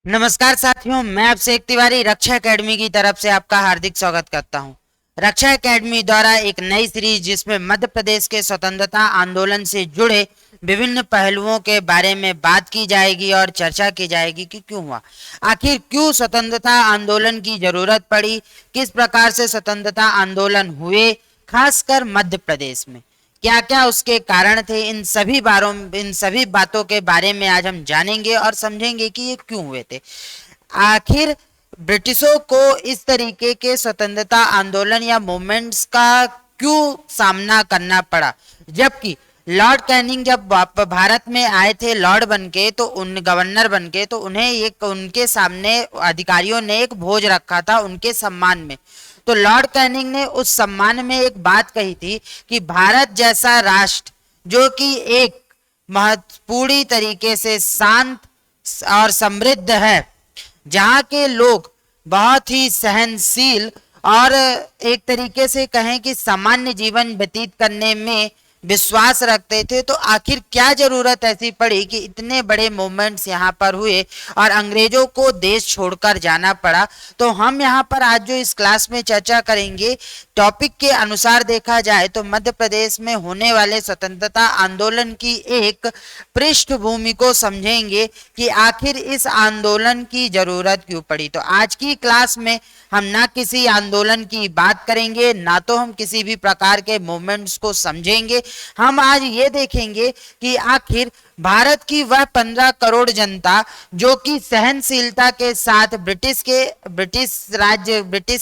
नमस्कार साथियों, मैं अभिषेक तिवारी रक्षा एकेडमी की तरफ से आपका हार्दिक स्वागत करता हूं। रक्षा एकेडमी द्वारा एक नई सीरीज जिसमें मध्य प्रदेश के स्वतंत्रता आंदोलन से जुड़े विभिन्न पहलुओं के बारे में बात की जाएगी और चर्चा की जाएगी कि क्यों हुआ, आखिर क्यों स्वतंत्रता आंदोलन की जरूरत पड़ी, किस प्रकार से स्वतंत्रता आंदोलन हुए, खासकर मध्य प्रदेश में क्या क्या उसके कारण थे। इन सभी बातों के बारे में आज हम जानेंगे और समझेंगे कि ये क्यों हुए थे। आखिर ब्रिटिशों को इस तरीके के स्वतंत्रता आंदोलन या मूवमेंट्स का क्यों सामना करना पड़ा, जबकि लॉर्ड कैनिंग जब भारत में आए थे लॉर्ड बनके, तो उन गवर्नर बनके, तो उन्हें एक उनके सामने अधिकारियों ने एक भोज रखा था उनके सम्मान में। तो लॉर्ड कैनिंग ने उस सम्मान में एक बात कही थी कि भारत जैसा राष्ट्र जो कि एक महत्वपूर्ण तरीके से शांत और समृद्ध है, जहाँ के लोग बहुत ही सहनशील और एक तरीके से कहें कि सामान्य जीवन व्यतीत करने में विश्वास रखते थे, तो आखिर क्या जरूरत ऐसी पड़ी कि इतने बड़े मूवमेंट्स यहाँ पर हुए और अंग्रेजों को देश छोड़कर जाना पड़ा। तो हम यहाँ पर आज जो इस क्लास में चर्चा करेंगे, टॉपिक के अनुसार देखा जाए तो मध्य प्रदेश में होने वाले स्वतंत्रता आंदोलन की एक पृष्ठभूमि को समझेंगे कि आखिर इस आंदोलन की जरूरत क्यों पड़ी। तो आज की क्लास में हम ना किसी आंदोलन की बात करेंगे, ना तो हम किसी भी प्रकार के मूवमेंट्स को समझेंगे। हम आज ये देखेंगे कि आखिर भारत की वह 15 करोड़ जनता जो कि सहनशीलता के साथ ब्रिटिश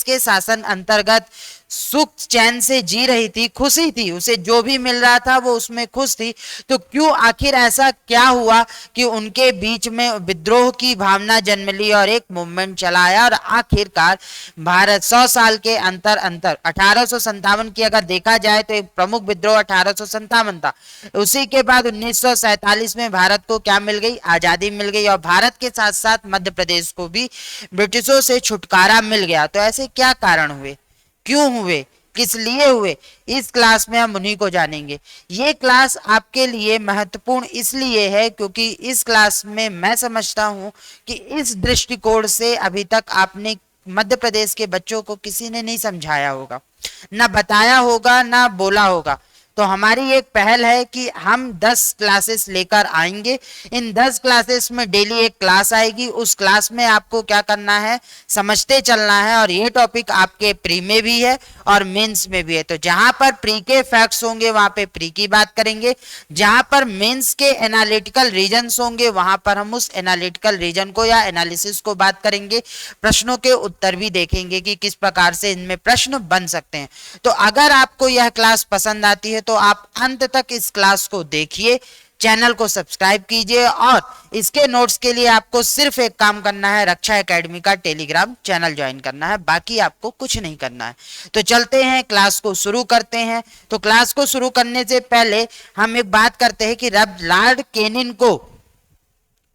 के शासन अंतर्गत सुख चैन से जी रही थी, खुशी थी, उसे जो भी मिल रहा था वो उसमें खुश थी। तो क्यों आखिर ऐसा क्या हुआ कि उनके बीच में विद्रोह की भावना जन्म ली और एक मूवमेंट चलाया और आखिरकार भारत 100 साल के अंतर 1857 की अगर देखा जाए तो एक प्रमुख विद्रोह 1857 था। उसी के बाद 1947 में भारत को क्या मिल गई, आजादी मिल गई और भारत के साथ साथ मध्य प्रदेश को भी ब्रिटिशों से छुटकारा मिल गया। तो ऐसे क्या कारण हुए, क्यों हुए, किस लिए हुए, इस क्लास में हम उन्हीं को जानेंगे। ये क्लास आपके लिए महत्वपूर्ण इसलिए है क्योंकि इस क्लास में मैं समझता हूं कि इस दृष्टिकोण से अभी तक आपने मध्य प्रदेश के बच्चों को किसी ने नहीं समझाया होगा, ना बताया होगा, ना बोला होगा। तो हमारी एक पहल है कि हम 10 क्लासेस लेकर आएंगे। इन 10 क्लासेस में डेली एक क्लास आएगी। उस क्लास में आपको क्या करना है, समझते चलना है। और ये टॉपिक आपके प्री में भी है और मेंस में भी है। तो जहां पर प्री के फैक्ट्स होंगे वहां पे प्री की बात करेंगे, जहां पर मेंस के एनालिटिकल रीजन्स होंगे वहां पर हम उस एनालिटिकल रीजन को या एनालिसिस को बात करेंगे। प्रश्नों के उत्तर भी देखेंगे कि किस प्रकार से इनमें प्रश्न बन सकते हैं। तो अगर आपको यह क्लास पसंद आती है तो आप अंत तक इस क्लास को देखिए, चैनल को सब्सक्राइब कीजिए और इसके नोट्स के लिए आपको सिर्फ एक काम करना है, रक्षा एकेडमी का टेलीग्राम चैनल ज्वाइन करना है, बाकी आपको कुछ नहीं करना है। तो चलते हैं, क्लास को शुरू करते हैं। तो क्लास को शुरू करने से पहले हम एक बात करते हैं कि जब लॉर्ड केनिंग को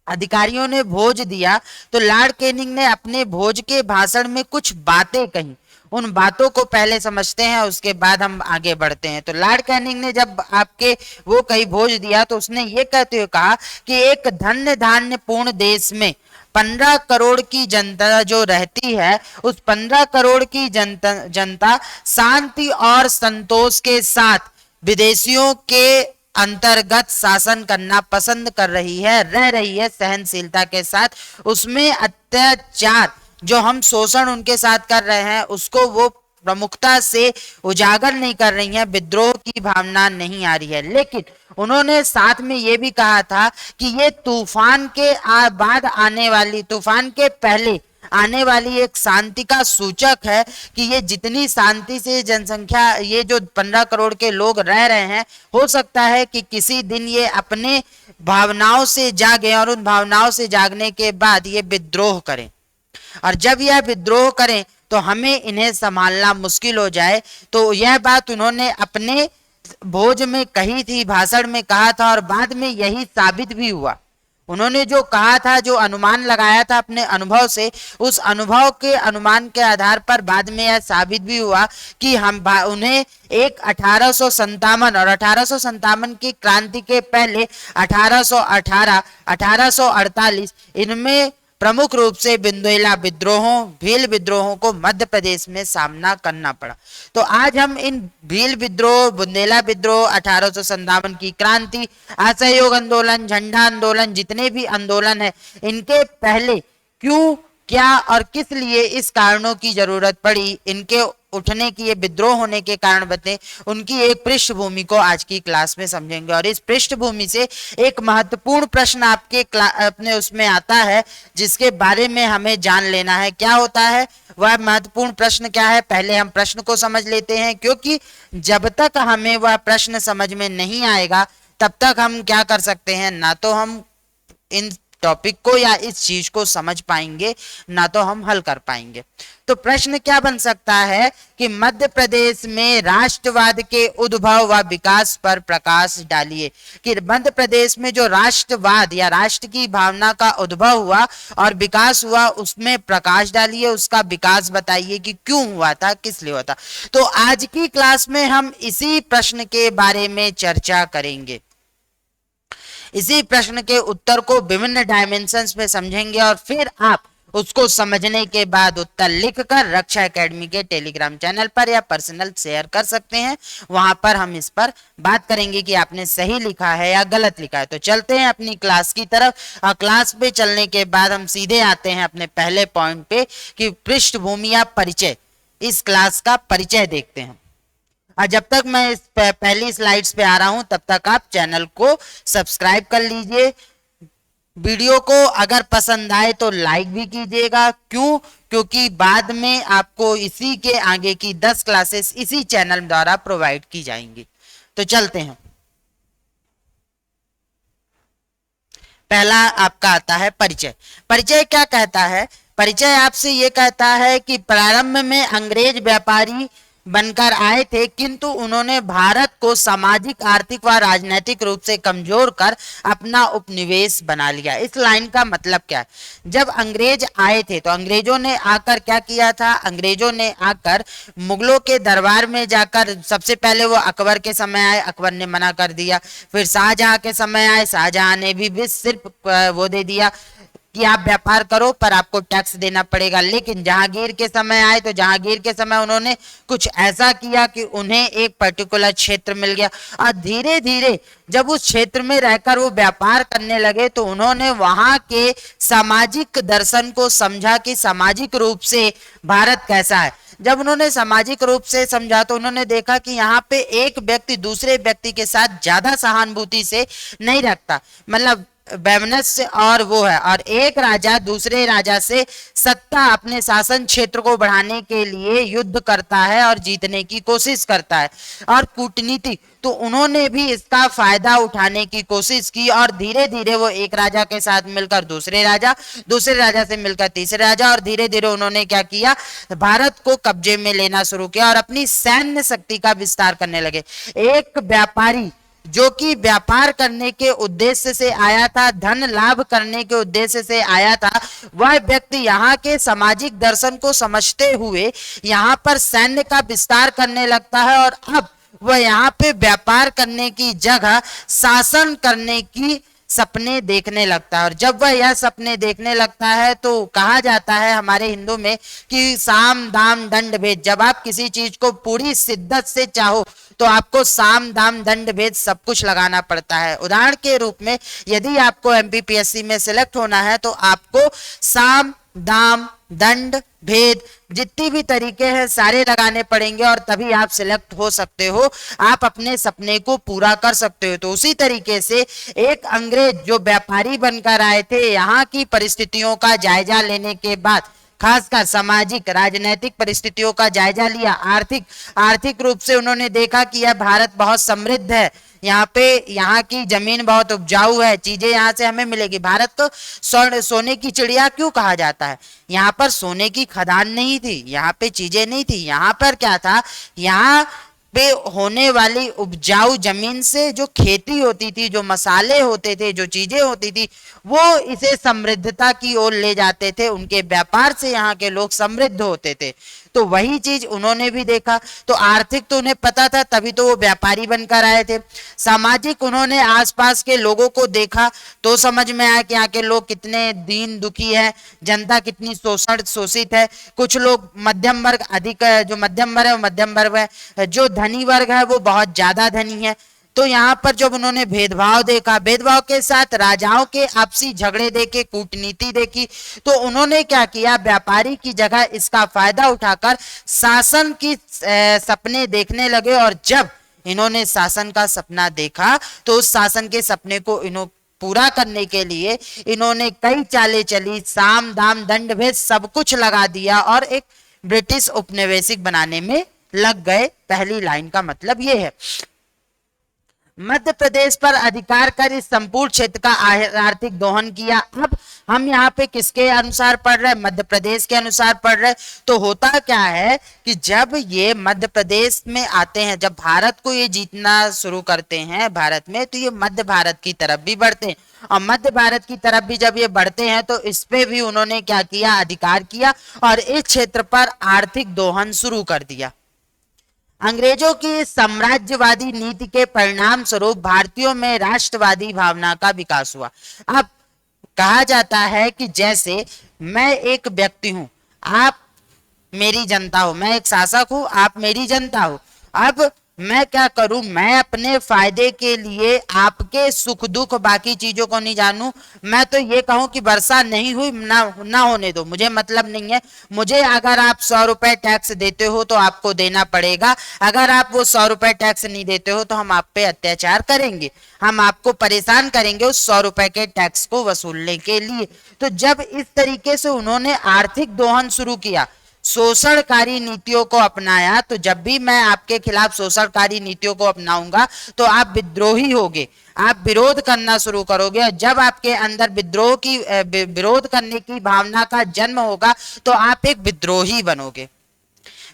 अधिकारियों ने भोज दिया तो लॉर्ड केनिंग ने अपने भोज के भाषण में कुछ बातें कही। उन बातों को पहले समझते हैं, उसके बाद हम आगे बढ़ते हैं। तो लॉर्ड कैनिंग ने जब आपके वो कहीं भोज दिया तो उसने ये कहते हुए कहा कि एक धन्य धान्य पूर्ण देश में 15 करोड़ की जनता जो रहती है, उस 15 करोड़ की जनता शांति और संतोष के साथ विदेशियों के अंतर्गत शासन करना पसंद कर रही है, रह रही है सहनशीलता के साथ। उसमें अत्याचार जो हम शोषण उनके साथ कर रहे हैं उसको वो प्रमुखता से उजागर नहीं कर रही है, विद्रोह की भावना नहीं आ रही है। लेकिन उन्होंने साथ में ये भी कहा था कि ये तूफान के बाद आने वाली, तूफान के पहले आने वाली एक शांति का सूचक है कि ये जितनी शांति से जनसंख्या, ये जो 15 करोड़ के लोग रह रहे हैं, हो सकता है कि किसी दिन ये अपने भावनाओं से जागे और उन भावनाओं से जागने के बाद ये विद्रोह करें, और जब यह विद्रोह करें तो हमें इन्हें संभालना मुश्किल हो जाए। तो यह बात उन्होंने अपने भोज में कही थी, भाषण में कहा था और बाद में यही साबित भी हुआ। उन्होंने जो कहा था, जो अनुमान लगाया था अपने अनुभव से, उस अनुभव के अनुमान के आधार पर बाद में यह साबित भी हुआ कि हम उन्हें एक 1857 और 1857 की क्रांति के पहले 1818, 1848 इनमें प्रमुख रूप से बुंदेला विद्रोहों, भील विद्रोहों को मध्य प्रदेश में सामना करना पड़ा। तो आज हम इन भील विद्रोह, बुंदेला विद्रोह, 1857 की क्रांति, असहयोग आंदोलन, झंडा आंदोलन, जितने भी आंदोलन है, इनके पहले क्यों, क्या और किस लिए इस कारणों की जरूरत पड़ी, इनके उठने की, ये विद्रोह होने के कारण बते, उनकी एक पृष्ठभूमि को आज की क्लास में समझेंगे। और इस पृष्ठभूमि से एक महत्वपूर्ण प्रश्न आपके अपने उसमें आता है, जिसके बारे में हमें जान लेना है। क्या होता है वह महत्वपूर्ण प्रश्न, क्या है? पहले हम प्रश्न को समझ लेते हैं, क्योंकि जब तक हमें वह प्रश्न समझ में नहीं आएगा तब तक हम क्या कर सकते हैं, ना तो हम इन टॉपिक को या इस चीज को समझ पाएंगे, ना तो हम हल कर पाएंगे। तो प्रश्न क्या बन सकता है कि मध्य प्रदेश में राष्ट्रवाद के उद्भव व विकास पर प्रकाश डालिए, कि मध्य प्रदेश में जो राष्ट्रवाद या राष्ट्र की भावना का उद्भव हुआ और विकास हुआ, उसमें प्रकाश डालिए, उसका विकास बताइए कि क्यों हुआ था, किस लिए हुआ था। तो आज की क्लास में हम इसी प्रश्न के बारे में चर्चा करेंगे। इसी प्रश्न के उत्तर को विभिन्न डायमेंशंस में समझेंगे और फिर आप उसको समझने के बाद उत्तर लिखकर रक्षा एकेडमी के टेलीग्राम चैनल पर या पर्सनल शेयर कर सकते हैं। वहां पर हम इस पर बात करेंगे कि आपने सही लिखा है या गलत लिखा है। तो चलते हैं अपनी क्लास की तरफ, और क्लास पे चलने के बाद हम सीधे आते हैं अपने पहले पॉइंट पे कि पृष्ठभूमि या परिचय, इस क्लास का परिचय देखते हैं। और जब तक मैं इस पहली स्लाइड्स पे आ रहा हूं तब तक आप चैनल को सब्सक्राइब कर लीजिए। वीडियो को अगर पसंद आए तो लाइक भी कीजिएगा। क्यों? क्योंकि बाद में आपको इसी के आगे की 10 क्लासेस इसी चैनल द्वारा प्रोवाइड की जाएंगी। तो चलते हैं। पहला आपका आता है परिचय। परिचय क्या कहता है? परिचय आपसे ये कहता है कि प्रारंभ में अंग्रेज व्यापारी बनकर आए थे, किंतु उन्होंने भारत को सामाजिक, आर्थिक व राजनीतिक रूप से कमजोर कर अपना उपनिवेश बना लिया। इस लाइन का मतलब क्या है? जब अंग्रेज आए थे तो अंग्रेजों ने आकर क्या किया था? अंग्रेजों ने आकर मुगलों के दरबार में जाकर, सबसे पहले वो अकबर के समय आए, अकबर ने मना कर दिया। फिर शाहजहां के समय आए, शाहजहां ने भी सिर्फ वो दे दिया कि आप व्यापार करो पर आपको टैक्स देना पड़ेगा। लेकिन जहांगीर के समय आए तो जहांगीर के समय उन्होंने कुछ ऐसा किया कि उन्हें एक पर्टिकुलर क्षेत्र मिल गया, और धीरे धीरे जब उस क्षेत्र में रहकर वो व्यापार करने लगे तो उन्होंने वहां के सामाजिक दर्शन को समझा कि सामाजिक रूप से भारत कैसा है। जब उन्होंने सामाजिक रूप से समझा तो उन्होंने देखा कि यहाँ पे एक व्यक्ति दूसरे व्यक्ति के साथ ज्यादा सहानुभूति से नहीं रखता, मतलब वैमनस्य, और वो है, और एक राजा दूसरे राजा से सत्ता, अपने शासन क्षेत्र को बढ़ाने के लिए युद्ध करता है और जीतने की कोशिश करता है। और कूटनीति, तो उन्होंने भी इसका फायदा उठाने की कोशिश की और धीरे धीरे वो एक राजा के साथ मिलकर दूसरे राजा से मिलकर तीसरे राजा, और धीरे धीरे उन्होंने क्या किया? भारत को कब्जे में लेना शुरू किया और अपनी सैन्य शक्ति का विस्तार करने लगे। एक व्यापारी जो कि व्यापार करने के उद्देश्य से आया था, धन लाभ करने के उद्देश्य से आया था, वह व्यक्ति यहाँ के सामाजिक दर्शन को समझते हुए यहाँ पर सैन्य का विस्तार करने लगता है, और अब वह यहाँ पे व्यापार करने की जगह शासन करने की सपने देखने लगता है। और जब वह यह सपने देखने लगता है तो कहा जाता है हमारे हिंदू में कि साम दाम दंड भेद। जब आप किसी चीज को पूरी शिद्दत से चाहो तो आपको साम दाम दंड भेद सब कुछ लगाना पड़ता है। उदाहरण के रूप में यदि आपको एमपीपीएससी में सिलेक्ट होना है तो आपको साम दाम दंड भेद जितनी भी तरीके हैं सारे लगाने पड़ेंगे, और तभी आप सिलेक्ट हो सकते हो, आप अपने सपने को पूरा कर सकते हो। तो उसी तरीके से एक अंग्रेज जो व्यापारी बनकर आए थे, यहाँ की परिस्थितियों का जायजा लेने के बाद, खासकर सामाजिक राजनीतिक परिस्थितियों का जायजा लिया, आर्थिक रूप से उन्होंने देखा कि यह भारत बहुत समृद्ध है, यहाँ की जमीन बहुत उपजाऊ है, चीजें यहाँ से हमें मिलेगी। भारत को सोने की चिड़िया क्यों कहा जाता है? यहाँ पर सोने की खदान नहीं थी, यहाँ पे चीजें नहीं थी, यहाँ पर क्या था? यहाँ पे होने वाली उपजाऊ जमीन से जो खेती होती थी, जो मसाले होते थे, जो चीजें होती थी, वो इसे समृद्धता की ओर ले जाते थे। उनके व्यापार से यहाँ के लोग समृद्ध होते थे। तो वही चीज उन्होंने भी देखा। तो आर्थिक तो उन्हें पता था, तभी तो वो व्यापारी बनकर आए थे। सामाजिक उन्होंने आसपास के लोगों को देखा तो समझ में आया कि यहाँ के लोग कितने दीन दुखी है, जनता कितनी शोषित है। कुछ लोग मध्यम वर्ग अधिक, जो मध्यम वर्ग है मध्यम वर्ग है, जो धनी वर्ग है वो बहुत ज्यादा धनी है। तो यहाँ पर जब उन्होंने भेदभाव देखा, भेदभाव के साथ राजाओं के आपसी झगड़े देखे, कूटनीति देखी, तो उन्होंने क्या किया, व्यापारी की जगह इसका फायदा उठाकर शासन की सपने देखने लगे। और जब इन्होंने शासन का सपना देखा तो उस शासन के सपने को इन्होंने पूरा करने के लिए इन्होंने कई चालें चली, साम दाम दंड भेद सब कुछ लगा दिया और एक ब्रिटिश उपनिवेशिक बनाने में लग गए। पहली लाइन का मतलब यह है। मध्य प्रदेश पर अधिकार कर इस संपूर्ण क्षेत्र का आर्थिक दोहन किया। अब हम यहाँ पे किसके अनुसार पढ़ रहे हैं, मध्य प्रदेश के अनुसार पढ़ रहे हैं। तो होता क्या है कि जब ये मध्य प्रदेश में आते हैं, जब भारत को ये जीतना शुरू करते हैं भारत में, तो ये मध्य भारत की तरफ भी बढ़ते हैं। और मध्य भारत की तरफ भी जब ये बढ़ते हैं तो इस पे भी उन्होंने क्या किया, अधिकार किया और इस क्षेत्र पर आर्थिक दोहन शुरू कर दिया। अंग्रेजों की साम्राज्यवादी नीति के परिणाम स्वरूप भारतीयों में राष्ट्रवादी भावना का विकास हुआ। अब कहा जाता है कि जैसे मैं एक व्यक्ति हूं, आप मेरी जनता हो, मैं एक शासक हूं, आप मेरी जनता हो। अब मैं क्या करूं, मैं अपने फायदे के लिए आपके सुख दुख बाकी चीजों को नहीं जानूं। मैं तो ये कहूं कि वर्षा नहीं हुई ना होने दो, मुझे मतलब नहीं है। मुझे अगर आप 100 रुपए टैक्स देते हो तो आपको देना पड़ेगा। अगर आप वो 100 रुपए टैक्स नहीं देते हो तो हम आप पे अत्याचार करेंगे, हम आपको परेशान करेंगे उस 100 रुपए के टैक्स को वसूलने के लिए। तो जब इस तरीके से उन्होंने आर्थिक दोहन शुरू किया, शोषणकारी नीतियों को अपनाया, तो जब भी मैं आपके खिलाफ शोषणकारी नीतियों को अपनाऊंगा तो आप विद्रोही होगे, आप विरोध करना शुरू करोगे। और जब आपके अंदर विरोध करने की भावना का जन्म होगा तो आप एक विद्रोही बनोगे।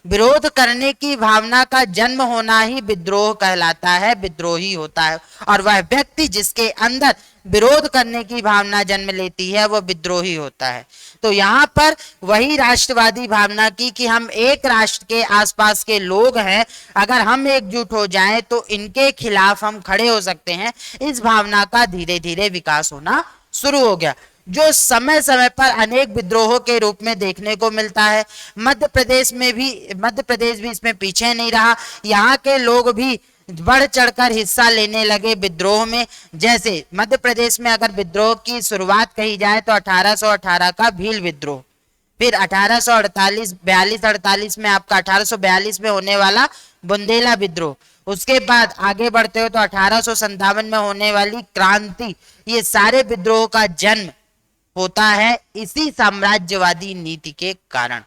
विरोध करने की भावना का जन्म होना ही विद्रोह कहलाता है, विद्रोही होता है। और वह व्यक्ति जिसके अंदर विरोध करने की भावना जन्म लेती है वो विद्रोही होता है। तो यहाँ पर वही राष्ट्रवादी भावना की कि हम एक राष्ट्र के आसपास के लोग हैं, अगर हम एकजुट हो जाएं तो इनके खिलाफ हम खड़े हो सकते हैं, इस भावना का धीरे धीरे विकास होना शुरू हो गया, जो समय समय पर अनेक विद्रोहों के रूप में देखने को मिलता है। मध्य प्रदेश भी इसमें पीछे नहीं रहा। यहाँ के लोग भी बढ़ चढ़कर हिस्सा लेने लगे विद्रोह में। जैसे मध्य प्रदेश में अगर विद्रोह की शुरुआत कही जाए तो 1818 का भील विद्रोह, फिर 1842 में आपका 1842 में होने वाला बुंदेला विद्रोह, उसके बाद आगे बढ़ते हो तो 1857 में होने वाली क्रांति। ये सारे विद्रोह का जन्म होता है इसी साम्राज्यवादी नीति के कारण।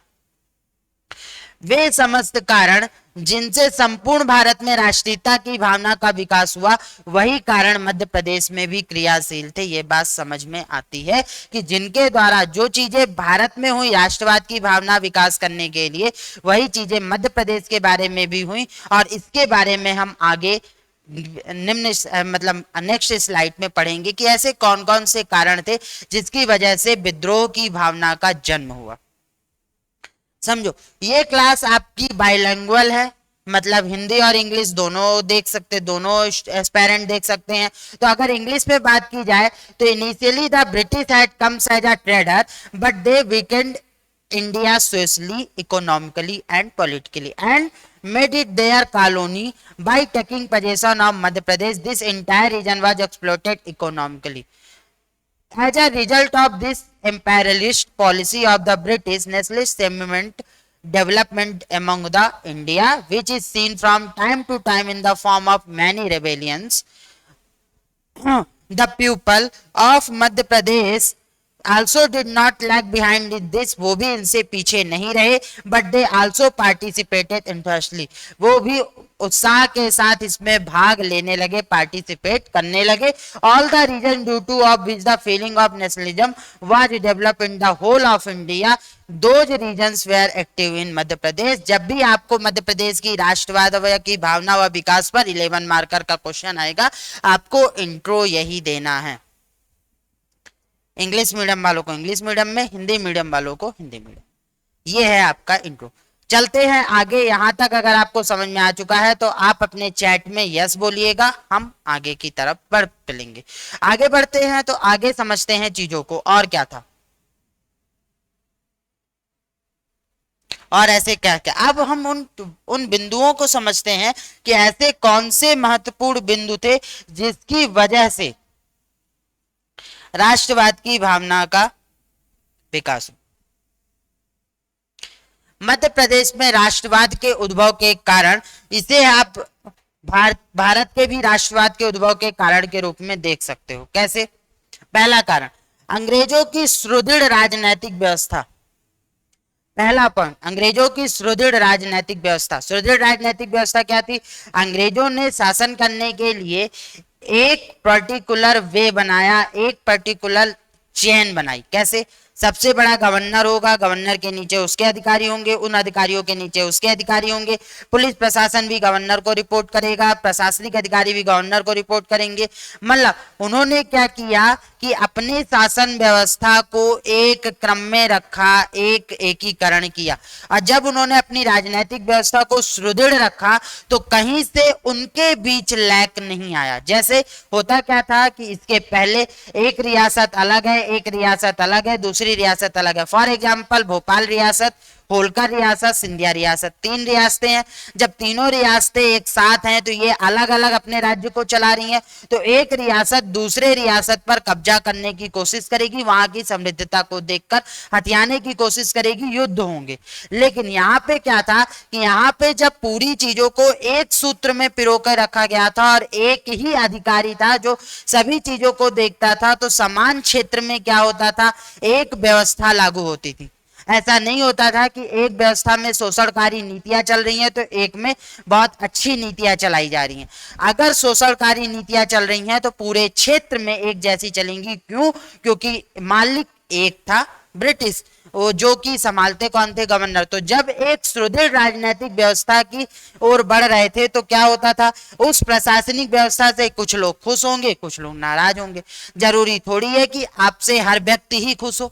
वे समस्त कारण जिनसे संपूर्ण भारत में राष्ट्रीयता की भावना का विकास हुआ, वही कारण मध्य प्रदेश में भी क्रियाशील थे। ये बात समझ में आती है कि जिनके द्वारा जो चीजें भारत में हुई राष्ट्रवाद की भावना विकास करने के लिए, वही चीजें मध्य प्रदेश के बारे में भी हुई। और इसके बारे में हम आगे नेक्स्ट स्लाइड में पढ़ेंगे कि ऐसे कौन कौन से कारण थे जिसकी वजह से विद्रोह की भावना का जन्म हुआ। समझो, ये क्लास आपकी बाइलिंगुअल है, मतलब हिंदी और इंग्लिश दोनों देख सकते, दोनों एस्पायरेंट देख सकते हैं। तो अगर इंग्लिश में बात की जाए तो initially the British had comes as a trader but they weakened India socially, economically and politically and made it their colony by taking possession of Madhya Pradesh. This entire region was exploited economically. As a result of this imperialist policy of the British, nationalist development among the India, which is seen from time to time in the form of many rebellions. The people of Madhya Pradesh also did not lag behind in this, वो भी इनसे पीछे नहीं रहे, but they also participated interestly, वो भी उत्साह के साथ इसमें भाग लेने लगे, पार्टिसिपेट करने लगे। All the region due to of which the feeling of nationalism was develop in the whole of India, those regions were active in Madhya Pradesh. जब भी आपको मध्य प्रदेश की राष्ट्रवाद की भावना व विकास पर 11 मार्कर का क्वेश्चन आएगा, आपको इंट्रो यही देना है। इंग्लिश मीडियम वालों को इंग्लिश मीडियम में, हिंदी मीडियम वालों को हिंदी मीडियम। ये है आपका इंट्रो। चलते हैं आगे। यहां तक अगर आपको समझ में आ चुका है तो आप अपने चैट में यस बोलिएगा, हम आगे की तरफ बढ़ चलेंगे। आगे बढ़ते हैं तो आगे समझते हैं चीजों को। और क्या था, और ऐसे क्या क्या, अब हम उन बिंदुओं को समझते हैं कि ऐसे कौन से महत्वपूर्ण बिंदु थे जिसकी वजह से राष्ट्रवाद की भावना का विकास। मध्य प्रदेश में राष्ट्रवाद के उद्भव के कारण, इसे आप भारत के भी राष्ट्रवाद के उद्भव के कारण के रूप में देख सकते हो। कैसे? पहला कारण, अंग्रेजों की सुदृढ़ राजनीतिक व्यवस्था। पहला पॉइंट, अंग्रेजों की सुदृढ़ राजनीतिक व्यवस्था। सुदृढ़ राजनीतिक व्यवस्था क्या थी? अंग्रेजों ने शासन करने के लिए एक पर्टिकुलर वे बनाया, एक पर्टिकुलर चेन बनाई। कैसे? सबसे बड़ा गवर्नर होगा, गवर्नर के नीचे उसके अधिकारी होंगे, उन अधिकारियों के नीचे उसके अधिकारी होंगे। पुलिस प्रशासन भी गवर्नर को रिपोर्ट करेगा, प्रशासनिक अधिकारी भी गवर्नर को रिपोर्ट करेंगे। मतलब उन्होंने क्या किया कि अपने शासन व्यवस्था को एक क्रम में रखा, एक एकीकरण किया। और जब उन्होंने अपनी राजनीतिक व्यवस्था को सुदृढ़ रखा तो कहीं से उनके बीच लैक नहीं आया। जैसे होता क्या था कि इसके पहले एक रियासत अलग है, एक रियासत अलग है, दूसरी रियासत अलग है। फॉर एग्जाम्पल, भोपाल रियासत, होलकर रियासत, सिंधिया रियासत, 3 रियासतें हैं। जब तीनों रियासतें एक साथ हैं तो ये अलग अलग अपने राज्य को चला रही हैं, तो एक रियासत दूसरे रियासत पर कब्जा करने की कोशिश करेगी, वहां की समृद्धता को देखकर हथियाने की कोशिश करेगी, युद्ध होंगे। लेकिन यहाँ पे क्या था कि यहाँ पे जब पूरी चीजों को एक सूत्र में पिरो कर रखा गया था और एक ही अधिकारी था जो सभी चीजों को देखता था, तो समान क्षेत्र में क्या होता था, एक व्यवस्था लागू होती थी। ऐसा नहीं होता था कि एक व्यवस्था में शोषणकारी नीतियां चल रही हैं तो एक में बहुत अच्छी नीतियां चलाई जा रही हैं। अगर शोषणकारी नीतियां चल रही हैं तो पूरे क्षेत्र में एक जैसी चलेंगी। क्यों? क्योंकि मालिक एक था, ब्रिटिश, वो जो कि संभालते कौन थे? गवर्नर। तो जब एक सुदृढ़ राजनीतिक व्यवस्था की ओर बढ़ रहे थे तो क्या होता था, उस प्रशासनिक व्यवस्था से कुछ लोग खुश होंगे, कुछ लोग नाराज होंगे। जरूरी थोड़ी है कि आपसे हर व्यक्ति ही खुश हो।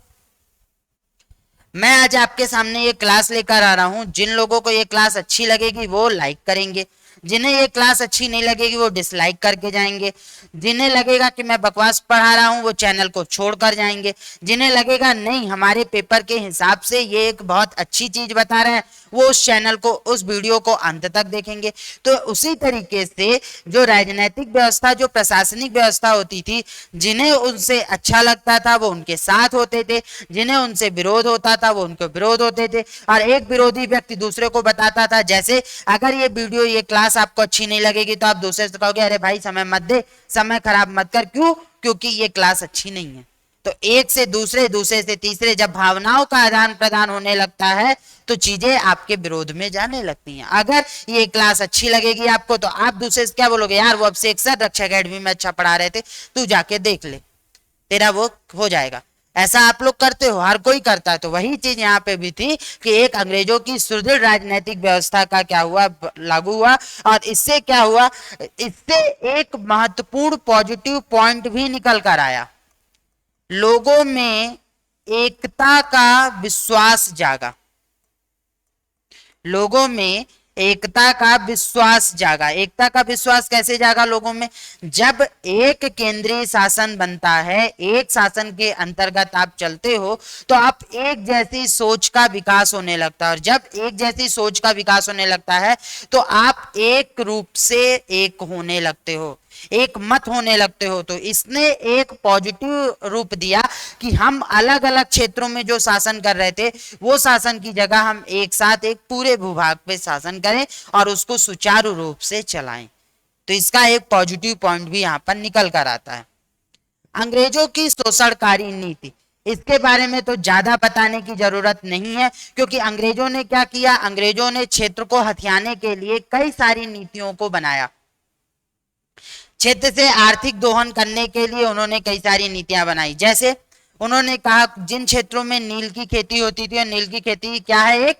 मैं आज आपके सामने ये क्लास लेकर आ रहा हूं, जिन लोगों को ये क्लास अच्छी लगेगी वो लाइक करेंगे, जिन्हें ये क्लास अच्छी नहीं लगेगी वो डिसलाइक करके जाएंगे, जिन्हें लगेगा कि मैं बकवास पढ़ा रहा हूं वो चैनल को छोड़कर जाएंगे, जिन्हें लगेगा नहीं हमारे पेपर के हिसाब से ये एक बहुत अच्छी चीज बता रहे हैं वो उस चैनल को, उस वीडियो को अंत तक देखेंगे। तो उसी तरीके से जो राजनीतिक व्यवस्था, जो प्रशासनिक व्यवस्था होती थी, जिन्हें उनसे अच्छा लगता था वो उनके साथ होते थे, जिन्हें उनसे विरोध होता था वो उनको विरोध होते थे। और एक विरोधी व्यक्ति दूसरे को बताता था, जैसे अगर ये वीडियो, ये क्लास आपको अच्छी नहीं लगेगी तो आप दूसरे से कहोगे अरे भाई समय मत दे, समय खराब मत कर। क्यों? क्योंकि ये क्लास अच्छी नहीं है। तो एक से दूसरे, दूसरे से तीसरे, जब भावनाओं का आदान प्रदान होने लगता है तो चीजें आपके विरोध में जाने लगती हैं। अगर ये क्लास अच्छी लगेगी आपको तो आप दूसरे से क्या बोलोगे, यार वो अब से एक सर रक्षा अकेडमी में अच्छा पढ़ा रहे थे, तू जाके देख ले, तेरा वो हो जाएगा। ऐसा आप लोग करते हो, हर कोई करता है। तो वही चीज यहाँ पे भी थी कि एक अंग्रेजों की सुदृढ़ राजनीतिक व्यवस्था का क्या हुआ, लागू हुआ। और इससे क्या हुआ, इससे एक महत्वपूर्ण पॉजिटिव पॉइंट भी निकल कर आया। लोगों में एकता का विश्वास जागा, लोगों में एकता का विश्वास जागा। एकता का विश्वास कैसे जागा लोगों में? जब एक केंद्रीय शासन बनता है, एक शासन के अंतर्गत आप चलते हो तो आप एक जैसी सोच का विकास होने लगता है। और जब एक जैसी सोच का विकास होने लगता है तो आप एक रूप से एक होने लगते हो, एक मत होने लगते हो। तो इसने एक पॉजिटिव रूप दिया कि हम अलग अलग क्षेत्रों में जो शासन कर रहे थे वो शासन की जगह हम एक साथ एक पूरे भूभाग पे शासन करें और उसको सुचारू रूप से चलाएं। तो इसका एक पॉजिटिव पॉइंट भी यहां पर निकल कर आता है। अंग्रेजों की शोषणकारी नीति, इसके बारे में तो ज्यादा बताने की जरूरत नहीं है, क्योंकि अंग्रेजों ने क्या किया, अंग्रेजों ने क्षेत्र को हथियाने के लिए कई सारी नीतियों को बनाया। क्षेत्र से आर्थिक दोहन करने के लिए उन्होंने कई सारी नीतियां बनाई। जैसे उन्होंने कहा जिन क्षेत्रों में नील की खेती होती थी, और नील की खेती क्या है, एक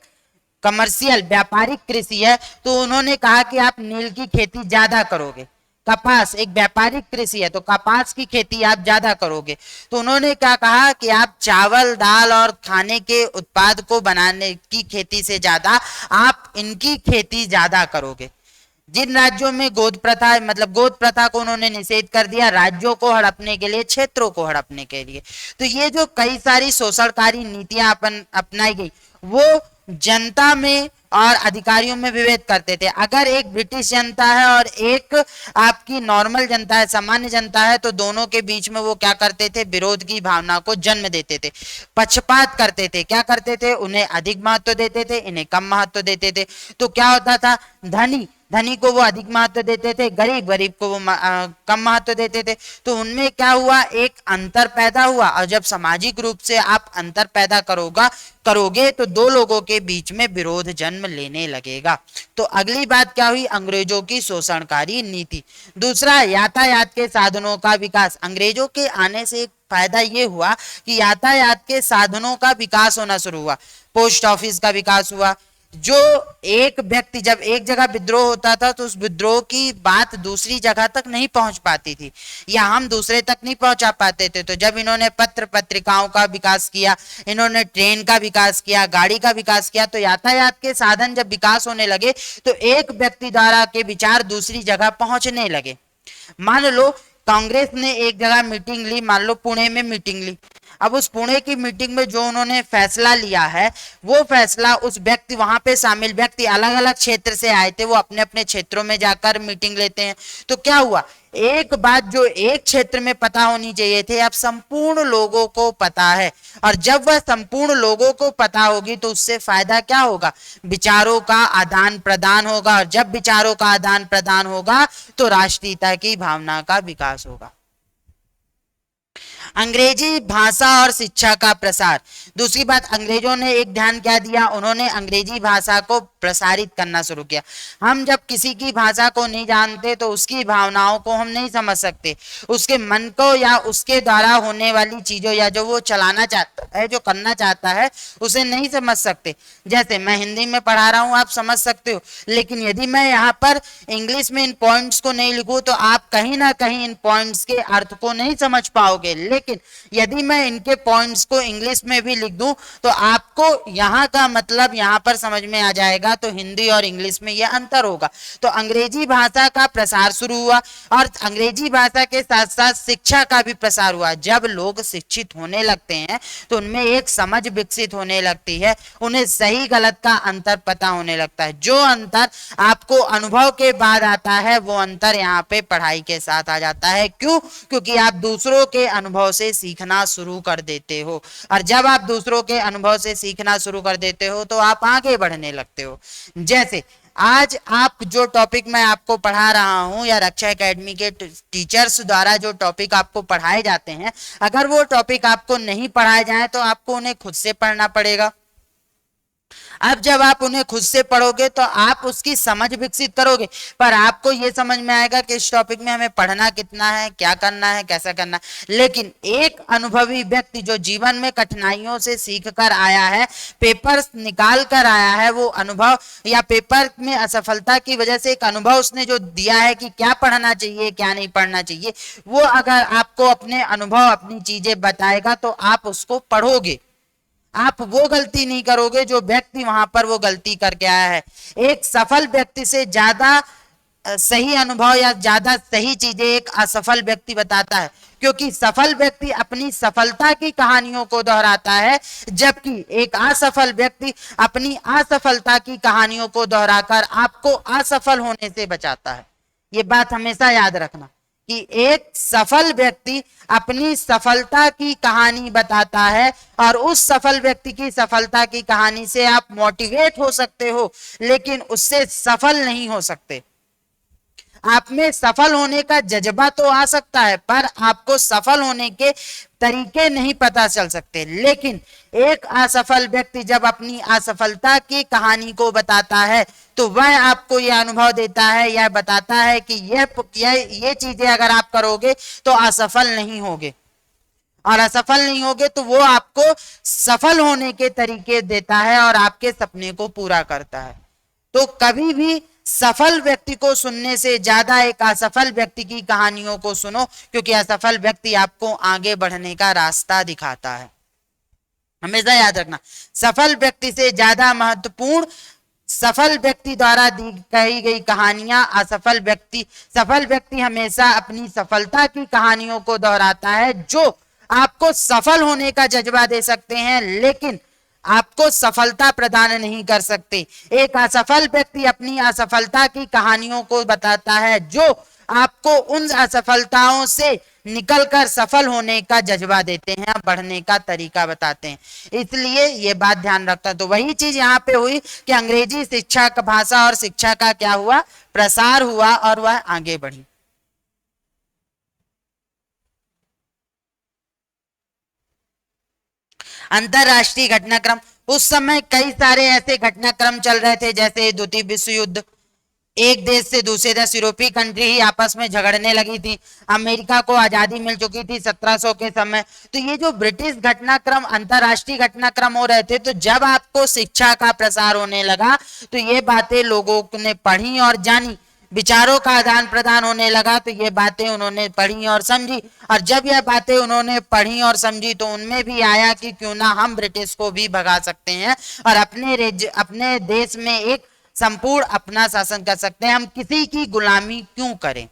कमर्शियल व्यापारिक कृषि है, तो उन्होंने कहा कि आप नील की खेती ज्यादा करोगे। कपास एक व्यापारिक कृषि है, तो कपास की खेती आप ज्यादा करोगे। तो उन्होंने क्या कहा कि आप चावल दाल और खाने के उत्पाद को बनाने की खेती से ज्यादा आप इनकी खेती ज्यादा करोगे। जिन राज्यों में गोद प्रथा, मतलब गोद प्रथा को उन्होंने निषेध कर दिया, राज्यों को हड़पने के लिए, क्षेत्रों को हड़पने के लिए। तो ये जो कई सारी शोषणकारी नीतियां अपनाई गई, वो जनता में और अधिकारियों में विभेद करते थे। अगर एक ब्रिटिश जनता है और एक आपकी नॉर्मल जनता है, सामान्य जनता है, तो दोनों के बीच में वो क्या करते थे, विरोध की भावना को जन्म देते थे, पक्षपात करते थे। क्या करते थे, उन्हें अधिक महत्व देते थे, इन्हें कम महत्व देते थे। तो क्या होता था, धनी को वो अधिक महत्व देते थे, गरीब को वो कम महत्व देते थे। तो उनमें क्या हुआ, एक अंतर पैदा हुआ। और जब सामाजिक रूप से आप अंतर पैदा करोगे तो दो लोगों के बीच में विरोध जन्म लेने लगेगा। तो अगली बात क्या हुई, अंग्रेजों की शोषणकारी नीति। दूसरा, यातायात के साधनों का विकास। अंग्रेजों के आने से एक फायदा ये हुआ कि यातायात के साधनों का विकास होना शुरू हुआ। पोस्ट ऑफिस का विकास हुआ। जो एक व्यक्ति जब एक जगह विद्रोह होता था तो उस विद्रोह की बात दूसरी जगह तक नहीं पहुंच पाती थी, या हम दूसरे तक नहीं पहुंचा पाते थे। तो जब इन्होंने पत्र पत्रिकाओं का विकास किया, इन्होंने ट्रेन का विकास किया, गाड़ी का विकास किया, तो यातायात के साधन जब विकास होने लगे तो एक व्यक्ति द्वारा के विचार दूसरी जगह पहुंचने लगे। मान लो कांग्रेस ने एक जगह मीटिंग ली, मान लो पुणे में मीटिंग ली। अब उस पुणे की मीटिंग में जो उन्होंने फैसला लिया है, वो फैसला उस व्यक्ति, वहां पे शामिल व्यक्ति अलग अलग क्षेत्र से आए थे, वो अपने अपने क्षेत्रों में जाकर मीटिंग लेते हैं। तो क्या हुआ, एक बात जो एक क्षेत्र में पता होनी चाहिए थी, अब संपूर्ण लोगों को पता है। और जब वह संपूर्ण लोगों को पता होगी तो उससे फायदा क्या होगा, विचारों का आदान प्रदान होगा। और जब विचारों का आदान प्रदान होगा तो राष्ट्रीयता की भावना का विकास होगा। अंग्रेजी भाषा और शिक्षा का प्रसार। दूसरी बात, अंग्रेजों ने एक ध्यान क्या दिया, उन्होंने अंग्रेजी भाषा को प्रसारित करना शुरू किया। हम जब किसी की भाषा को नहीं जानते तो उसकी भावनाओं को हम नहीं समझ सकते, उसके मन को या उसके द्वारा होने वाली चीजों या जो वो चलाना चाहता है, जो करना चाहता है, उसे नहीं समझ सकते। जैसे मैं हिंदी में पढ़ा रहा हूं, आप समझ सकते हो, लेकिन यदि मैं यहाँ पर इंग्लिश में इन पॉइंट्स को नहीं लिखूं तो आप कहीं ना कहीं इन पॉइंट्स के अर्थ को नहीं समझ पाओगे। लेकिन यदि मैं इनके पॉइंट्स को इंग्लिश में भी लिख दूं तो आपको यहाँ का मतलब यहाँ पर समझ में आ जाएगा। तो हिंदी और इंग्लिश में यह अंतर होगा। तो अंग्रेजी भाषा का प्रसार शुरू हुआ, और अंग्रेजी भाषा के साथ साथ शिक्षा का भी प्रसार हुआ। जब लोग शिक्षित होने लगते हैं तो उनमें एक समझ विकसित होने लगती है, उन्हें सही गलत का अंतर पता होने लगता है। जो अंतर आपको अनुभव के बाद आता है, वो अंतर यहाँ पे पढ़ाई के साथ आ जाता है। क्यों? क्योंकि आप दूसरों के अनुभव से सीखना शुरू कर देते हो, और जब आप दूसरों के अनुभव से सीखना शुरू कर देते हो तो आप आगे बढ़ने लगते हो। जैसे आज आप जो टॉपिक मैं आपको पढ़ा रहा हूं, या रक्षा एकेडमी के टीचर्स द्वारा जो टॉपिक आपको पढ़ाए जाते हैं, अगर वो टॉपिक आपको नहीं पढ़ाए जाए तो आपको उन्हें खुद से पढ़ना पड़ेगा। अब जब आप उन्हें खुद से पढ़ोगे तो आप उसकी समझ विकसित करोगे, पर आपको यह समझ में आएगा कि इस टॉपिक में हमें पढ़ना कितना है, क्या करना है, कैसा करना है। लेकिन एक अनुभवी व्यक्ति जो जीवन में कठिनाइयों से सीख कर आया है, पेपर निकाल कर आया है, वो अनुभव या पेपर में असफलता की वजह से एक अनुभव उसने जो दिया है कि क्या पढ़ना चाहिए, क्या नहीं पढ़ना चाहिए, वो अगर आपको अपने अनुभव, अपनी चीजें बताएगा तो आप उसको पढ़ोगे। आप वो गलती नहीं करोगे जो व्यक्ति वहां पर वो गलती करके आया है। एक सफल व्यक्ति से ज्यादा सही अनुभव या ज्यादा सही चीजें एक असफल व्यक्ति बताता है, क्योंकि सफल व्यक्ति अपनी सफलता की कहानियों को दोहराता है, जबकि एक असफल व्यक्ति अपनी असफलता की कहानियों को दोहराकर आपको असफल होने से बचाता है। ये बात हमेशा याद रखना कि एक सफल व्यक्ति अपनी सफलता की कहानी बताता है, और उस सफल व्यक्ति की सफलता की कहानी से आप मोटिवेट हो सकते हो, लेकिन उससे सफल नहीं हो सकते। आप में सफल होने का जज्बा तो आ सकता है, पर आपको सफल होने के तरीके नहीं पता चल सकते। लेकिन एक असफल व्यक्ति जब अपनी असफलता की कहानी को बताता है तो वह आपको यह अनुभव देता है, यह बताता है कि ये चीजें अगर आप करोगे तो असफल नहीं होगे, और असफल नहीं होगे तो वो आपको सफल होने के तरीके देता है और आपके सपने को पूरा करता है। तो कभी भी सफल व्यक्ति को सुनने से ज्यादा एक असफल व्यक्ति की कहानियों को सुनो, क्योंकि असफल व्यक्ति आपको आगे बढ़ने का रास्ता दिखाता है। हमेशा याद रखना, सफल व्यक्ति से ज्यादा महत्वपूर्ण सफल व्यक्ति द्वारा कही गई कहानियां सफल व्यक्ति हमेशा अपनी सफलता की कहानियों को दोहराता है, जो आपको सफल होने का जज्बा दे सकते हैं लेकिन आपको सफलता प्रदान नहीं कर सकते। एक असफल व्यक्ति अपनी असफलता की कहानियों को बताता है जो आपको उन असफलताओं से निकलकर सफल होने का जज्बा देते हैं, बढ़ने का तरीका बताते हैं। इसलिए ये बात ध्यान रखता। तो वही चीज यहाँ पे हुई कि अंग्रेजी शिक्षा का भाषा और शिक्षा का क्या हुआ, प्रसार हुआ और वह आगे बढ़ी। अंतरराष्ट्रीय घटनाक्रम, उस समय कई सारे ऐसे घटनाक्रम चल रहे थे जैसे द्वितीय विश्व युद्ध, एक देश से दूसरे देश, यूरोपीय कंट्री ही आपस में झगड़ने लगी थी, अमेरिका को आजादी मिल चुकी थी 1700 के समय। तो ये जो ब्रिटिश घटनाक्रम, अंतरराष्ट्रीय घटनाक्रम हो रहे थे, तो जब आपको शिक्षा का प्रसार होने लगा तो ये बातें लोगों ने पढ़ी और जानी, विचारों का आदान प्रदान होने लगा, तो ये बातें उन्होंने पढ़ी और समझी। और जब यह बातें उन्होंने पढ़ी और समझी तो उनमें भी आया कि क्यों ना हम ब्रिटिश को भी भगा सकते हैं और अपने देश में एक संपूर्ण अपना शासन कर सकते हैं, हम किसी की गुलामी क्यों करें।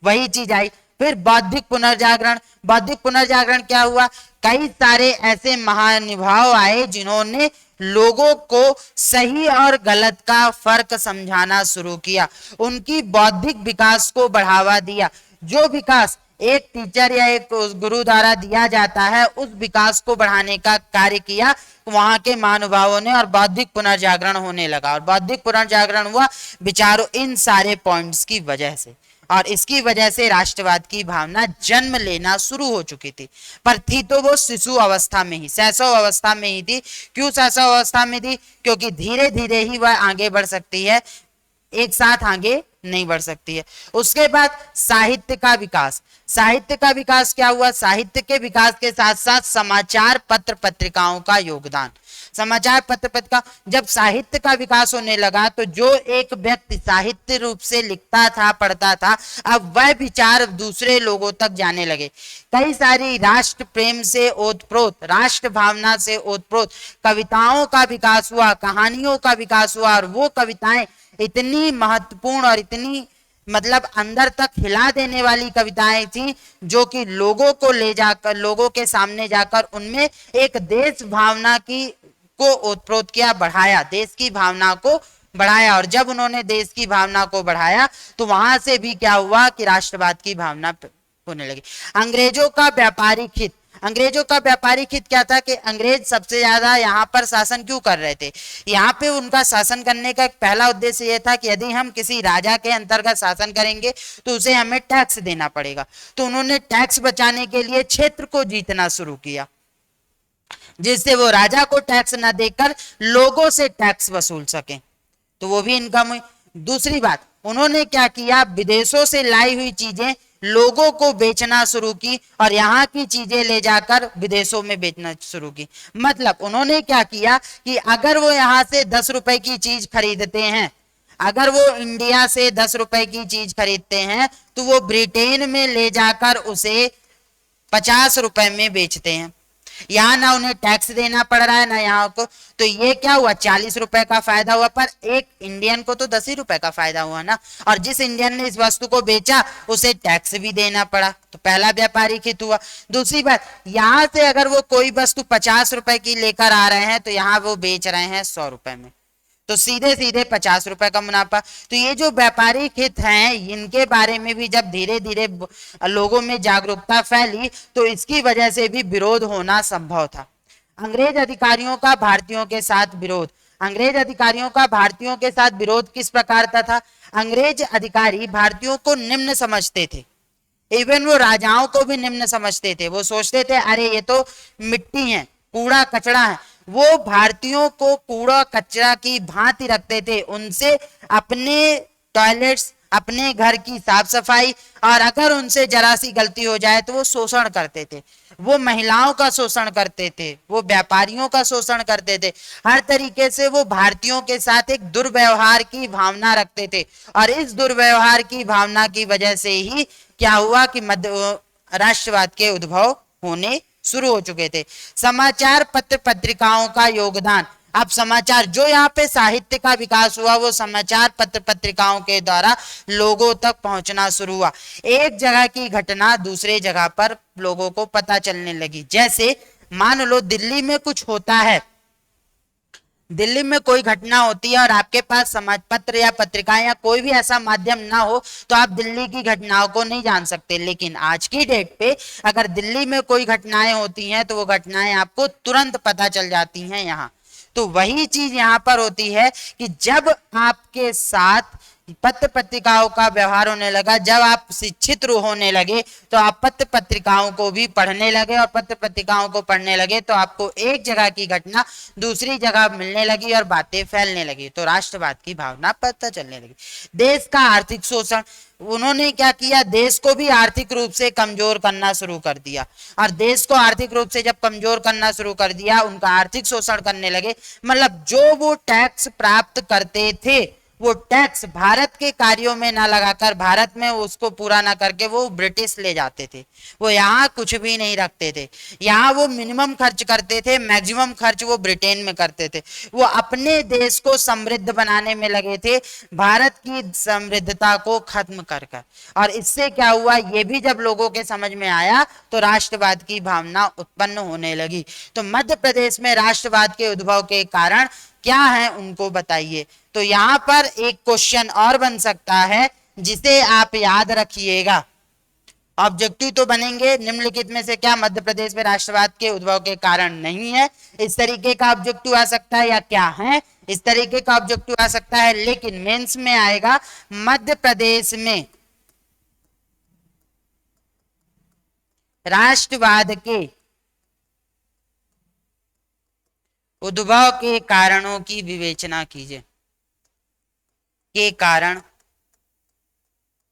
वही चीज आई। फिर बौद्धिक पुनर्जागरण। बौद्धिक पुनर्जागरण क्या हुआ, कई सारे ऐसे महानुभाव आए जिन्होंने लोगों को सही और गलत का फर्क समझाना शुरू किया, उनकी बौद्धिक विकास को बढ़ावा दिया। जो विकास एक टीचर या एक गुरु द्वारा दिया जाता है, उस विकास को बढ़ाने का कार्य किया वहां के महानुभावों ने, और बौद्धिक पुनर्जागरण होने लगा। और बौद्धिक पुनर्जागरण हुआ विचारों इन सारे पॉइंट्स की वजह से, और इसकी वजह से राष्ट्रवाद की भावना जन्म लेना शुरू हो चुकी थी। पर थी तो वो शिशु अवस्था में ही, शैशव अवस्था में ही थी। क्यों शैशव अवस्था में थी, क्योंकि धीरे धीरे ही वह आगे बढ़ सकती है, एक साथ आगे नहीं बढ़ सकती है। उसके बाद साहित्य का विकास। साहित्य का विकास क्या हुआ, साहित्य के विकास के साथ साथ समाचार पत्र पत्रिकाओं का योगदान। समाचार पत्र पत्रिका, जब साहित्य का विकास होने लगा तो जो एक व्यक्ति साहित्य रूप से लिखता था, पढ़ता था, अब वह विचार दूसरे लोगों तक जाने लगे। कई सारी राष्ट्र प्रेम से ओतप्रोत, राष्ट्र भावना से ओतप्रोत कविताओं का विकास हुआ, कहानियों का विकास हुआ, और वो कविताएं इतनी महत्वपूर्ण और इतनी मतलब अंदर तक हिला देने वाली कविताएं थी, जो कि लोगों को ले जाकर, लोगों के सामने जाकर उनमें एक देश भावना की को ओतप्रोत किया, बढ़ाया, देश की भावना को बढ़ाया। और जब उन्होंने देश की भावना को बढ़ाया तो वहां से भी क्या हुआ कि राष्ट्रवाद की भावना होने लगी। अंग्रेजों का व्यापारिक हित। अंग्रेजों का व्यापारिक हित क्या था कि अंग्रेज सबसे ज्यादा यहाँ पर शासन क्यों कर रहे थे, यहाँ पे उनका शासन करने का एक पहला उद्देश्य यह था कि यदि हम किसी राजा के अंतर्गत शासन करेंगे तो उसे हमें टैक्स देना पड़ेगा। तो उन्होंने टैक्स बचाने के लिए क्षेत्र को जीतना शुरू किया, जिससे वो राजा को टैक्स न देकर लोगों से टैक्स वसूल सके, तो वो भी इनकम हुई। दूसरी बात, उन्होंने क्या किया, विदेशों से लाई हुई चीजें लोगों को बेचना शुरू की और यहाँ की चीजें ले जाकर विदेशों में बेचना शुरू की। मतलब उन्होंने क्या किया कि अगर वो यहाँ से 10 रुपए की चीज खरीदते हैं, अगर वो इंडिया से 10 रुपए की चीज खरीदते हैं तो वो ब्रिटेन में ले जाकर उसे 50 रुपए में बेचते हैं। यहाँ ना उन्हें टैक्स देना पड़ रहा है ना यहाँ को, तो ये क्या हुआ, 40 रुपए का फायदा हुआ। पर एक इंडियन को तो 10 ही रुपए का फायदा हुआ ना, और जिस इंडियन ने इस वस्तु को बेचा उसे टैक्स भी देना पड़ा, तो पहला व्यापारिक हित हुआ। दूसरी बात, यहाँ से अगर वो कोई वस्तु 50 रुपए की लेकर आ रहे हैं तो यहाँ वो बेच रहे हैं 100 रुपए में, तो सीधे सीधे 50 रुपए का मुनाफा। तो ये जो व्यापारिक हित हैं, इनके बारे में भी जब धीरे धीरे लोगों में जागरूकता फैली तो इसकी वजह से भी विरोध होना संभव था। अंग्रेज अधिकारियों का भारतीयों के साथ विरोध। अंग्रेज अधिकारियों का भारतीयों के साथ विरोध किस प्रकार का था, अंग्रेज अधिकारी भारतीयों को निम्न समझते थे, इवन वो राजाओं को भी निम्न समझते थे, वो सोचते थे अरे ये तो मिट्टी है, कूड़ा कचरा है। वो भारतीयों को कूड़ा कचरा की भांति रखते थे, उनसे अपने टॉयलेट्स, अपने घर की साफ सफाई, और अगर उनसे जरा सी गलती हो जाए तो वो शोषण करते थे, वो महिलाओं का शोषण करते थे, वो व्यापारियों का शोषण करते थे, हर तरीके से वो भारतीयों के साथ एक दुर्व्यवहार की भावना रखते थे। और इस दुर्व्यवहार की भावना की वजह से ही क्या हुआ कि मध्य राष्ट्रवाद के उद्भव होने शुरू हो चुके थे। समाचार पत्र पत्रिकाओं का योगदान, अब समाचार, जो यहाँ पे साहित्य का विकास हुआ वो समाचार पत्र पत्रिकाओं के द्वारा लोगों तक पहुंचना शुरू हुआ। एक जगह की घटना दूसरे जगह पर लोगों को पता चलने लगी। जैसे मान लो दिल्ली में कुछ होता है, दिल्ली में कोई घटना होती है और आपके पास समाज पत्र या पत्रिका या कोई भी ऐसा माध्यम ना हो तो आप दिल्ली की घटनाओं को नहीं जान सकते। लेकिन आज की डेट पे अगर दिल्ली में कोई घटनाएं होती हैं तो वो घटनाएं आपको तुरंत पता चल जाती हैं यहाँ। तो वही चीज यहाँ पर होती है कि जब आपके साथ पत्र पत्रिकाओं का व्यवहार होने लगा, जब आप शिक्षित होने लगे तो आप पत्र पत्रिकाओं को भी पढ़ने लगे, और पत्र पत्रिकाओं को पढ़ने लगे तो आपको एक जगह की घटना दूसरी जगह मिलने लगी और बातें फैलने लगी, तो राष्ट्रवाद की भावना पता चलने लगी। देश का आर्थिक शोषण, उन्होंने क्या किया, देश को भी आर्थिक रूप से कमजोर करना शुरू कर दिया, और देश को आर्थिक रूप से जब कमजोर करना शुरू कर दिया, उनका आर्थिक शोषण करने लगे। मतलब जो वो टैक्स प्राप्त करते थे वो टैक्स भारत के कार्यों में ना लगाकर, भारत में उसको पूरा ना करके वो ब्रिटिश ले जाते थे, वो यहाँ कुछ भी नहीं रखते थे, यहाँ वो मिनिमम खर्च करते थे, मैक्सिमम खर्च वो ब्रिटेन में करते थे, वो अपने देश को समृद्ध बनाने में लगे थे, भारत की समृद्धता को खत्म कर कर। और इससे क्या हुआ, ये भी जब लोगों के समझ में आया तो राष्ट्रवाद की भावना उत्पन्न होने लगी। तो मध्य प्रदेश में राष्ट्रवाद के उद्भव के कारण क्या है उनको बताइए। तो यहां पर एक क्वेश्चन और बन सकता है जिसे आप याद रखिएगा। ऑब्जेक्टिव तो बनेंगे निम्नलिखित में से क्या मध्य प्रदेश में राष्ट्रवाद के उद्भव के कारण नहीं है, इस तरीके का ऑब्जेक्टिव आ सकता है, या क्या है इस तरीके का ऑब्जेक्टिव आ सकता है। लेकिन मेंस में आएगा मध्य प्रदेश में राष्ट्रवाद के उद्भव के कारणों की विवेचना कीजिए, के कारण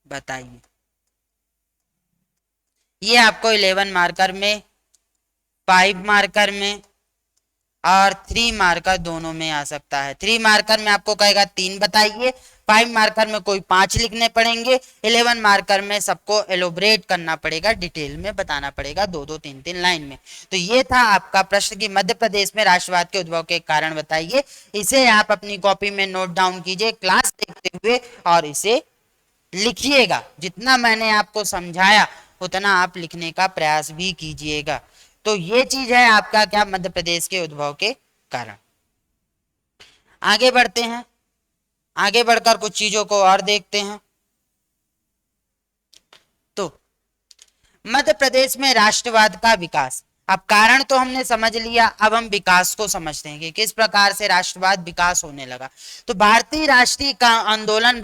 बताइए। ये आपको 11 मार्कर में, 5 मार्कर में और 3 मार्कर दोनों में आ सकता है। 3 मार्कर में आपको कहेगा 3 बताइए, 5 मार्कर में कोई 5 लिखने पड़ेंगे, 11 मार्कर में सबको एलोबरेट करना पड़ेगा, डिटेल में बताना पड़ेगा 2-2, 3-3 लाइन में। तो ये था आपका प्रश्न कि मध्य प्रदेश में राष्ट्रवाद के उद्भव के कारण बताइए। इसे आप अपनी कॉपी में नोट डाउन कीजिए क्लास देखते हुए और इसे लिखिएगा। जितना मैंने आपको समझाया उतना आप लिखने का प्रयास भी कीजिएगा। तो ये चीज है आपका क्या, मध्य प्रदेश के उद्भव के कारण। आगे बढ़ते हैं, आगे बढ़कर कुछ चीजों को और देखते हैं। तो मध्य प्रदेश में राष्ट्रवाद का विकास, अब कारण तो हमने समझ लिया, अब हम विकास को समझते हैं कि किस प्रकार से राष्ट्रवाद विकास होने लगा। तो भारतीय राष्ट्रीय का आंदोलन,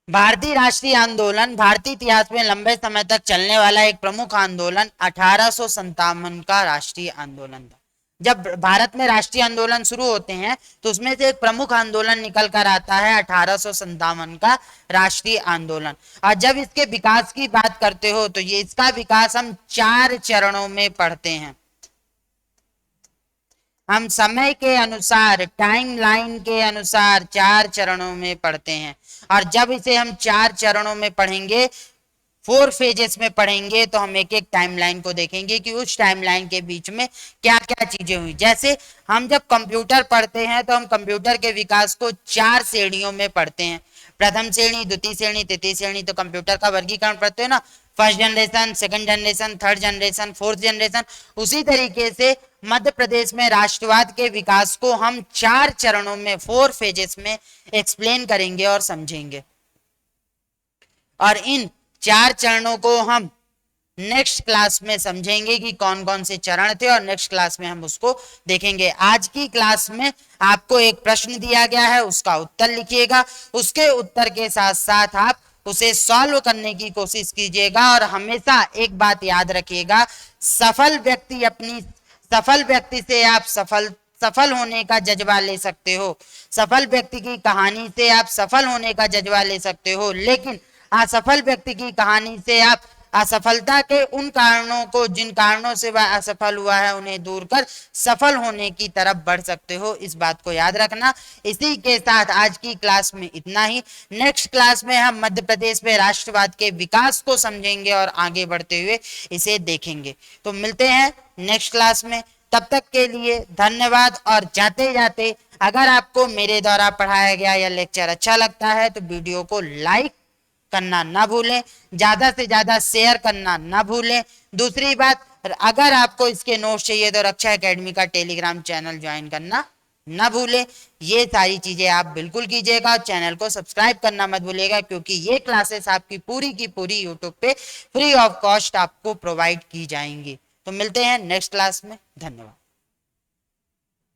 भारतीय राष्ट्रीय आंदोलन भारतीय इतिहास में लंबे समय तक चलने वाला एक प्रमुख आंदोलन 1857 का राष्ट्रीय आंदोलन था। जब भारत में राष्ट्रीय आंदोलन शुरू होते हैं तो उसमें से एक प्रमुख आंदोलन निकल कर आता है 1857 का राष्ट्रीय आंदोलन। और जब इसके विकास की बात करते हो तो ये इसका विकास हम 4 चरणों में पढ़ते हैं। हम समय के अनुसार, टाइम लाइन के अनुसार 4 चरणों में पढ़ते हैं। और जब इसे हम 4 चरणों में पढ़ेंगे, 4 फेजेस में पढ़ेंगे, तो हम एक एक टाइमलाइन को देखेंगे कि उस टाइमलाइन के बीच में क्या क्या चीजें हुई। जैसे हम जब कंप्यूटर पढ़ते हैं तो हम कंप्यूटर के विकास को 4 श्रेणियों में पढ़ते हैं। प्रथम श्रेणी, द्वितीय श्रेणी, तृतीय श्रेणी। तो कंप्यूटर का वर्गीकरण पढ़ते हो ना, first generation, second generation, third generation, fourth generation. उसी तरीके से मध्य प्रदेश में राष्ट्रवाद के विकास को हम 4 चरणों में, 4 फेजेस में एक्सप्लेन करेंगे और समझेंगे। और इन 4 चरणों को हम नेक्स्ट क्लास में समझेंगे कि कौन कौन से चरण थे और नेक्स्ट क्लास में हम उसको देखेंगे। आज की क्लास में आपको एक प्रश्न दिया गया है, उसका उत्तर लिखिएगा, उसके उत्तर के साथ साथ आप उसे सॉल्व करने की कोशिश कीजिएगा। और हमेशा एक बात याद रखिएगा, सफल व्यक्ति से आप सफल होने का जज्बा ले सकते हो, सफल व्यक्ति की कहानी से आप सफल होने का जज्बा ले सकते हो, लेकिन असफल व्यक्ति की कहानी से आप असफलता के उन कारणों को, जिन कारणों से वह असफल हुआ है, उन्हें दूर कर सफल होने की तरफ बढ़ सकते हो। इस बात को याद रखना। इसी के साथ आज की क्लास में इतना ही। नेक्स्ट क्लास में हम मध्य प्रदेश में राष्ट्रवाद के विकास को समझेंगे और आगे बढ़ते हुए इसे देखेंगे। तो मिलते हैं नेक्स्ट क्लास में, तब तक के लिए धन्यवाद। और जाते जाते अगर आपको मेरे द्वारा पढ़ाया गया यह लेक्चर अच्छा लगता है तो वीडियो को लाइक करना ना भूलें, ज्यादा से ज्यादा शेयर करना ना भूलें। दूसरी बात, अगर आपको इसके नोट्स चाहिए तो रक्षा एकेडमी का टेलीग्राम चैनल ज्वाइन करना ना भूलें। ये सारी चीजें आप बिल्कुल कीजिएगा और चैनल को सब्सक्राइब करना मत भूलिएगा, क्योंकि ये क्लासेस आपकी पूरी की पूरी यूट्यूब पे फ्री ऑफ कॉस्ट आपको प्रोवाइड की जाएंगी। तो मिलते हैं नेक्स्ट क्लास में, धन्यवाद।